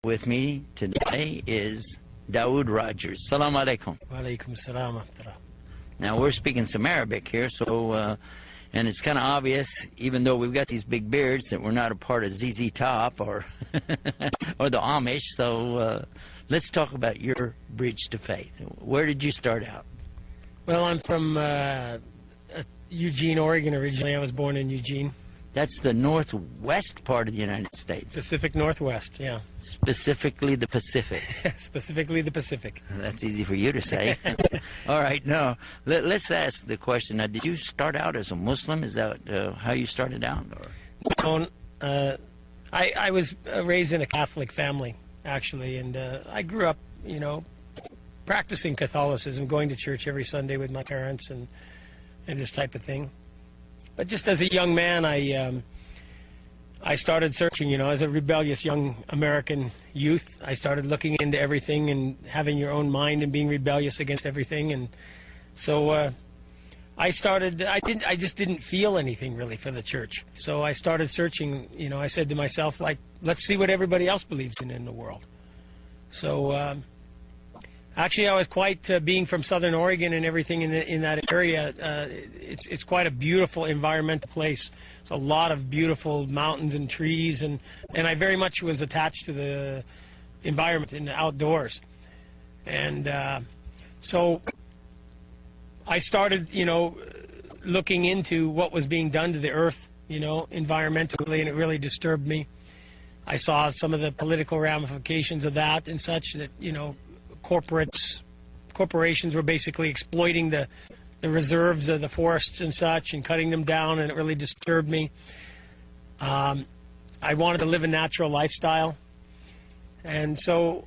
With me today is Dawood Rogers. Salam alaikum. Wa alaikum salam. Now we're speaking some Arabic here, so and it's kind of obvious, even though we've got these big beards, that we're not a part of ZZ Top or or the Amish. So let's talk about your bridge to faith. Where did you start out? Well, I'm from Eugene, Oregon originally. I was born in Eugene. That's the northwest part of the United States. Pacific Northwest, yeah. Specifically the Pacific. Specifically the Pacific. That's easy for you to say. All right, now, let's ask the question. Now, did you start out as a Muslim? Is that how you started out? Or? I was raised in a Catholic family, actually, and I grew up, practicing Catholicism, going to church every Sunday with my parents and this type of thing. But just as a young man, I started searching, as a rebellious young American youth. I started looking into everything and having your own mind and being rebellious against everything. And so I just didn't feel anything really for the church. So I started searching, I said to myself, let's see what everybody else believes in the world. So actually, I was quite, being from Southern Oregon and everything in that area, it's quite a beautiful environmental place. It's a lot of beautiful mountains and trees, and I very much was attached to the environment in the outdoors. And so I started, looking into what was being done to the earth, environmentally, and it really disturbed me. I saw some of the political ramifications of that and such that, corporations were basically exploiting the reserves of the forests and such and cutting them down, and it really disturbed me. I wanted to live a natural lifestyle, and so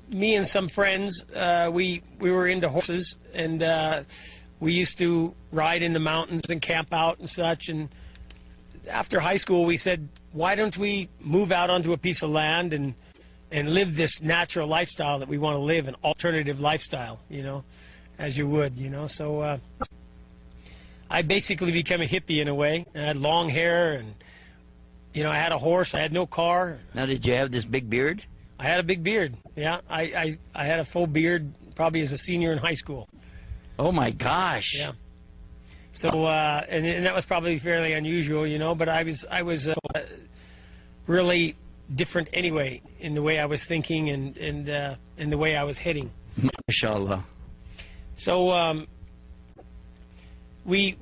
me and some friends, we were into horses, and we used to ride in the mountains and camp out and such. And after high school, we said, why don't we move out onto a piece of land and live this natural lifestyle that we want to live, an alternative lifestyle, as you would, So I basically became a hippie in a way. I had long hair, and, I had a horse. I had no car. Now, did you have this big beard? I had a big beard, yeah. I had a full beard probably as a senior in high school. Oh, my gosh. Yeah. So, and that was probably fairly unusual, but I was really different anyway in the way I was thinking and in the way I was heading. MashaAllah. So we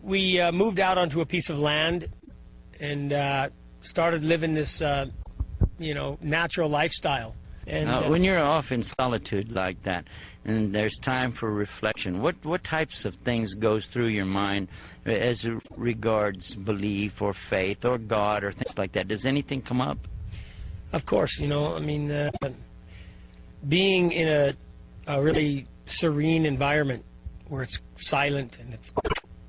moved out onto a piece of land and started living this natural lifestyle. And when you're off in solitude like that, and there's time for reflection, what types of things goes through your mind as regards belief or faith or God or things like that? Does anything come up? Of course, being in a really serene environment where it's silent and it's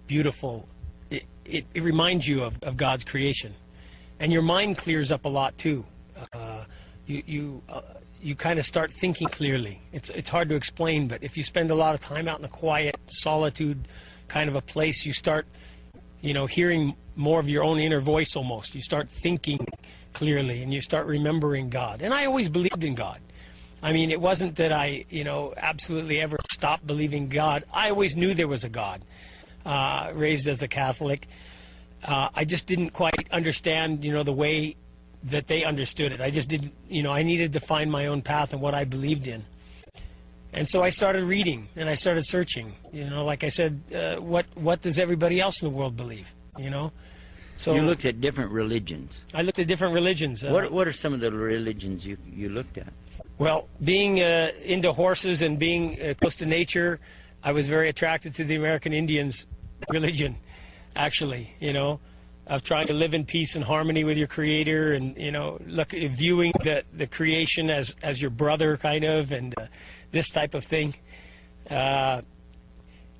beautiful, it reminds you of God's creation. And your mind clears up a lot too. You kind of start thinking clearly. It's hard to explain, but if you spend a lot of time out in a quiet, solitude kind of a place, you start, hearing more of your own inner voice almost. You start thinking clearly, and you start remembering God. And I always believed in God. I mean, it wasn't that I, absolutely ever stopped believing God. I always knew there was a God, raised as a Catholic. I just didn't quite understand, the way that they understood it. I just didn't, I needed to find my own path and what I believed in. And so I started reading, and I started searching. Like I said, what does everybody else in the world believe, So you looked at different religions. I looked at different religions. What are some of the religions you looked at? Well, being into horses and being close to nature, I was very attracted to the American Indians' religion, actually, of trying to live in peace and harmony with your Creator, and, viewing the creation as your brother, kind of, and this type of thing.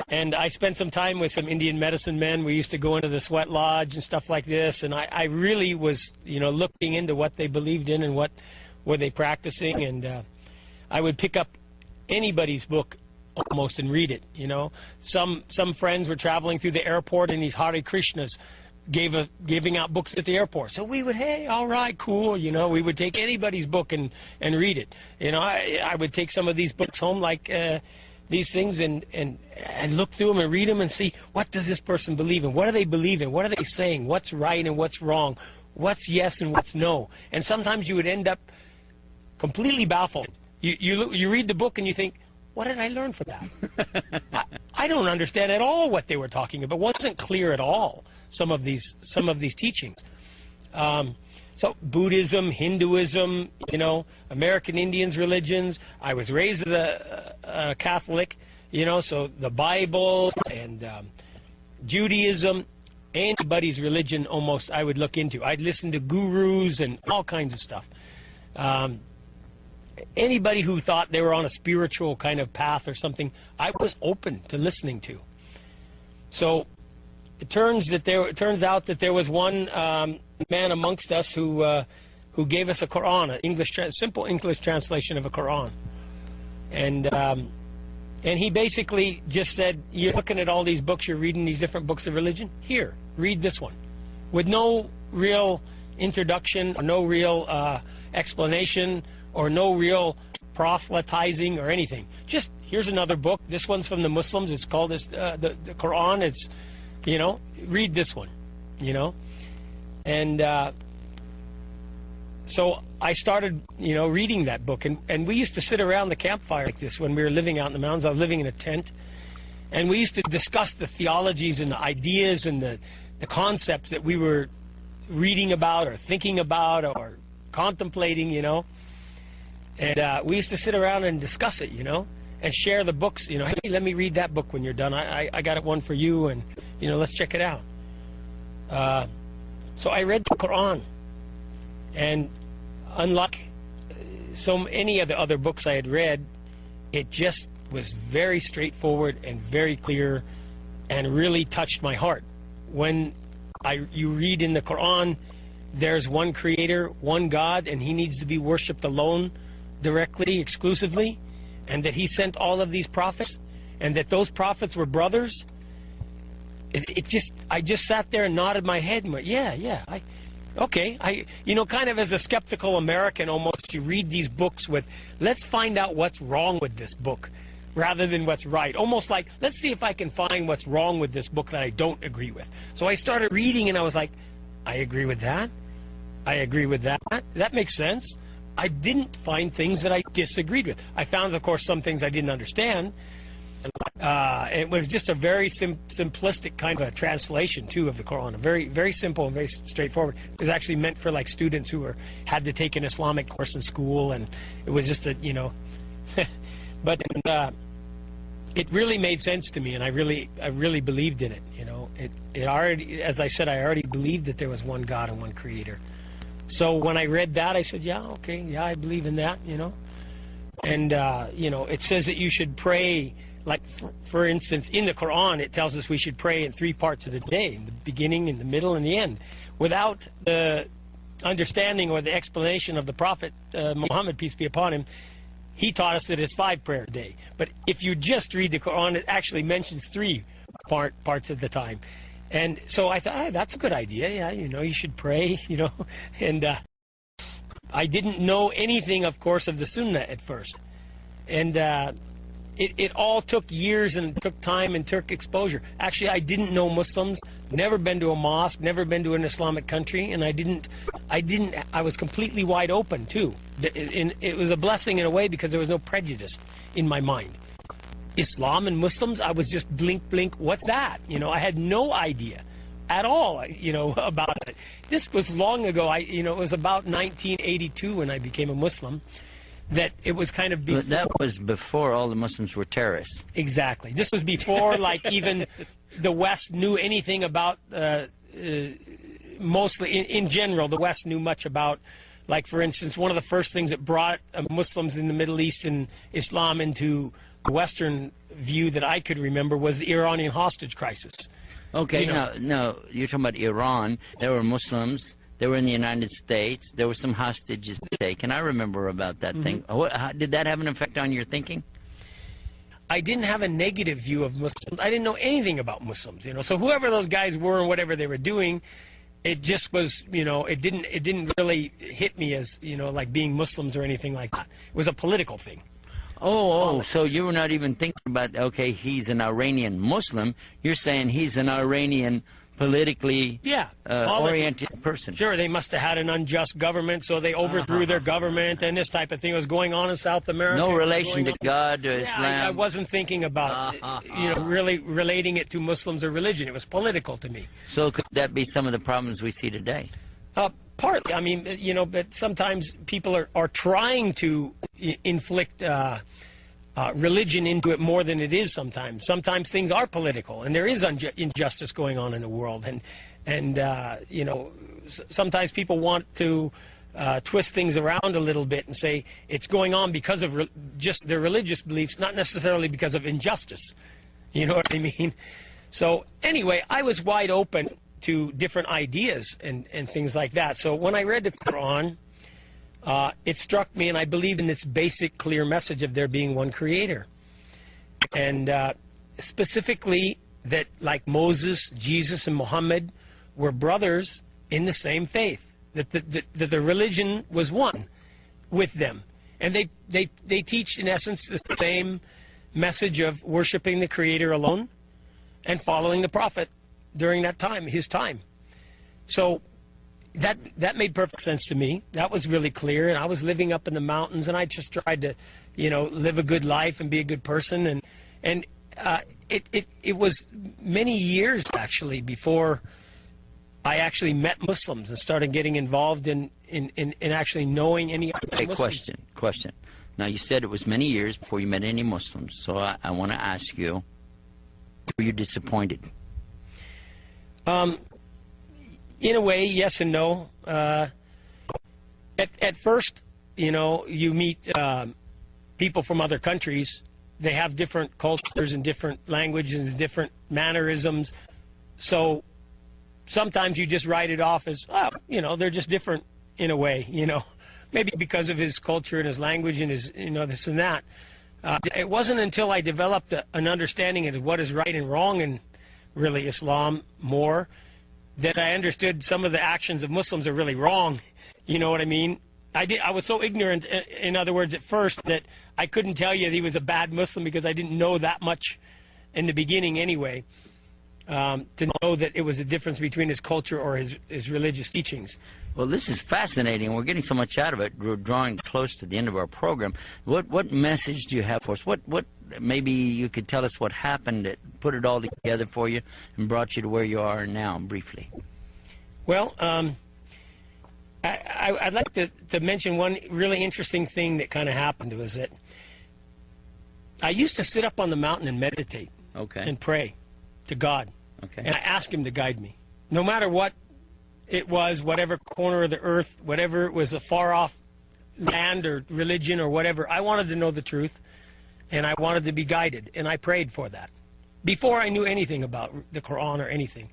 And I spent some time with some Indian medicine men. We used to go into the sweat lodge and stuff like this, and I really was, looking into what they believed in and what were they practicing. And I would pick up anybody's book almost and read it. Some friends were traveling through the airport, and these Hare Krishnas giving out books at the airport. So we would, hey, all right, cool. We would take anybody's book and read it. I would take some of these books home, like these things, and look through them and read them and see, what does this person believe in? What do they believe in? What are they saying? What's right and what's wrong? What's yes and what's no? And sometimes you would end up completely baffled. You read the book and you think, what did I learn from that? I don't understand at all what they were talking about. It wasn't clear at all, some of these teachings. So Buddhism, Hinduism, American Indians' religions. I was raised a Catholic, so the Bible and Judaism, anybody's religion almost I would look into. I'd listen to gurus and all kinds of stuff. Anybody who thought they were on a spiritual kind of path or something, I was open to listening to. So it turns out that there was one man amongst us who gave us a Quran, simple English translation of a Quran, and he basically just said, "You're looking at all these books, you're reading these different books of religion. Here, read this one," with no real introduction, or no real explanation, or no real proselytizing or anything. Just, here's another book. This one's from the Muslims. It's called the Quran. It's, read this one, And so I started, reading that book. And we used to sit around the campfire like this when we were living out in the mountains. I was living in a tent. And we used to discuss the theologies and the ideas and the concepts that we were reading about or thinking about or contemplating, And we used to sit around and discuss it, and share the books, hey, let me read that book when you're done. I got one for you, and, let's check it out. So I read the Quran, and unlike so many of the other books I had read, it just was very straightforward and very clear and really touched my heart. When you read in the Quran, there's one creator, one God, and he needs to be worshipped alone, directly, exclusively, and that he sent all of these prophets, and that those prophets were brothers. I just sat there and nodded my head and went, okay. Kind of as a skeptical American almost, you read these books with, let's find out what's wrong with this book rather than what's right. Almost like, let's see if I can find what's wrong with this book that I don't agree with. So I started reading and I was like, I agree with that. I agree with that. That makes sense. I didn't find things that I disagreed with. I found, of course, some things I didn't understand. It was just a very simplistic kind of a translation, too, of the Quran. Very, very simple and very straightforward. It was actually meant for, like, students who had to take an Islamic course in school, and it was just a, But it really made sense to me, and I really believed in it, It already, as I said, I already believed that there was one God and one Creator. So when I read that, I said, I believe in that, And, it says that you should pray, like, for instance, in the Quran, it tells us we should pray in 3 parts of the day, in the beginning, in the middle, and the end. Without the understanding or the explanation of the Prophet Muhammad, peace be upon him, he taught us that it's 5 prayers a day. But if you just read the Quran, it actually mentions 3 parts of the time. And so I thought, that's a good idea. You should pray, And I didn't know anything, of course, of the Sunnah at first. And it all took years and took time and took exposure. Actually, I didn't know Muslims, never been to a mosque, never been to an Islamic country, and I was completely wide open, too. It was a blessing in a way because there was no prejudice in my mind. Islam and Muslims, I was just blink, what's that? I had no idea at all, about it. This was long ago. It was about 1982 when I became a Muslim. That it was kind of before. That was before all the Muslims were terrorists. Exactly. This was before, like, even the West knew anything about, mostly, in general, the West knew much about, like, for instance, one of the first things that brought Muslims in the Middle East and Islam into the Western view that I could remember was the Iranian hostage crisis. Okay, no, you're talking about Iran. There were Muslims. They were in the United States. There were some hostages taken. I remember about that thing. How, did that have an effect on your thinking? I didn't have a negative view of Muslims. I didn't know anything about Muslims, you know. So whoever those guys were and whatever they were doing, it just was, you know, it didn't really hit me as, you know, like being Muslims or anything like that. It was a political thing. So you were not even thinking about, okay, he's an Iranian Muslim. You're saying he's an Iranian politically oriented person. Sure, they must have had an unjust government, so they overthrew their government, and this type of thing was going on in South America. No relation to God, to Islam. I wasn't thinking about, you know, really relating it to Muslims or religion. It was political to me. So could that be some of the problems we see today? Partly. I mean, you know, but sometimes people are trying to inflict religion into it more than it is sometimes. Sometimes things are political, and there is injustice going on in the world. And you know, sometimes people want to twist things around a little bit and say it's going on because of just their religious beliefs, not necessarily because of injustice. You know what I mean? So anyway, I was wide open to different ideas and things like that. So when I read the Quran, it struck me, and I believe in its basic, clear message of there being one creator. And specifically that, like Moses, Jesus, and Muhammad were brothers in the same faith, that the religion was one with them. And they teach, in essence, the same message of worshiping the Creator alone and following the Prophet during that time, his time. So that made perfect sense to me. That was really clear, and I was living up in the mountains, and I just tried to, you know, live a good life and be a good person. And it was many years, actually, before I actually met Muslims and started getting involved in actually knowing any other Muslims. Question. Now, you said it was many years before you met any Muslims, so I want to ask you, were you disappointed? In a way, yes and no. At first, you know, you meet people from other countries. They have different cultures and different languages and different mannerisms. So sometimes you just write it off as, oh, you know, they're just different in a way, you know. Maybe because of his culture and his language and his, you know, this and that. It wasn't until I developed an understanding of what is right and wrong in really Islam more that I understood some of the actions of Muslims are really wrong. You know what I mean? I was so ignorant, in other words, at first, that I couldn't tell you that he was a bad Muslim because I didn't know that much in the beginning anyway, to know that it was a difference between his culture or his religious teachings. Well, this is fascinating. We're getting so much out of it. We're drawing close to the end of our program. What message do you have for us? What maybe you could tell us what happened that put it all together for you and brought you to where you are now, briefly. Well, I'd like to mention one really interesting thing that kind of happened was that I used to sit up on the mountain and meditate and pray to God. And I asked him to guide me. No matter what it was, whatever corner of the earth, whatever it was, a far-off land or religion or whatever, I wanted to know the truth, and I wanted to be guided, and I prayed for that before I knew anything about the Quran or anything.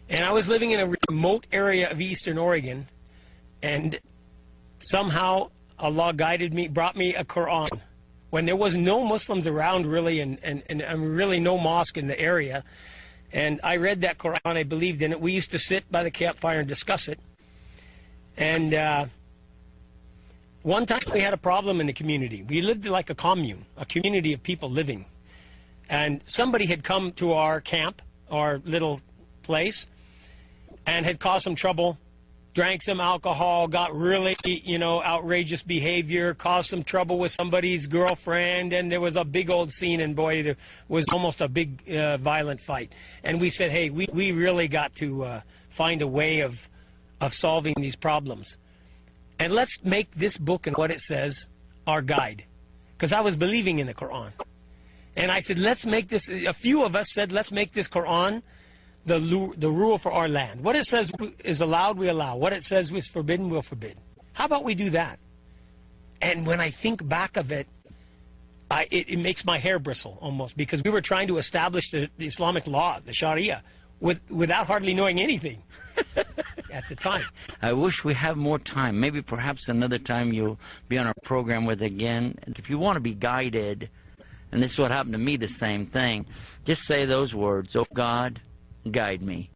And I was living in a remote area of eastern Oregon, and somehow Allah guided me, brought me a Quran when there was no Muslims around really, and really no mosque in the area. And I read that Quran, I believed in it. We used to sit by the campfire and discuss it. And one time we had a problem in the community. We lived like a commune, a community of people living. And somebody had come to our camp, our little place, and had caused some trouble, drank some alcohol, got really, you know, outrageous behavior, caused some trouble with somebody's girlfriend, and there was a big old scene, and boy, there was almost a big violent fight. And we said, hey, we really got to find a way of solving these problems. And let's make this book and what it says our guide. Because I was believing in the Quran. And I said, let's make this, a few of us said, let's make this Quran the rule for our land. What it says is allowed, we allow. What it says is forbidden, we'll forbid. How about we do that? And when I think back of it, it makes my hair bristle almost, because we were trying to establish the Islamic law, the Sharia, without hardly knowing anything at the time. I wish we have more time. Maybe perhaps another time you'll be on our program with again. And if you want to be guided And this is what happened to me, the same thing. Just say those words, "Oh God, guide me."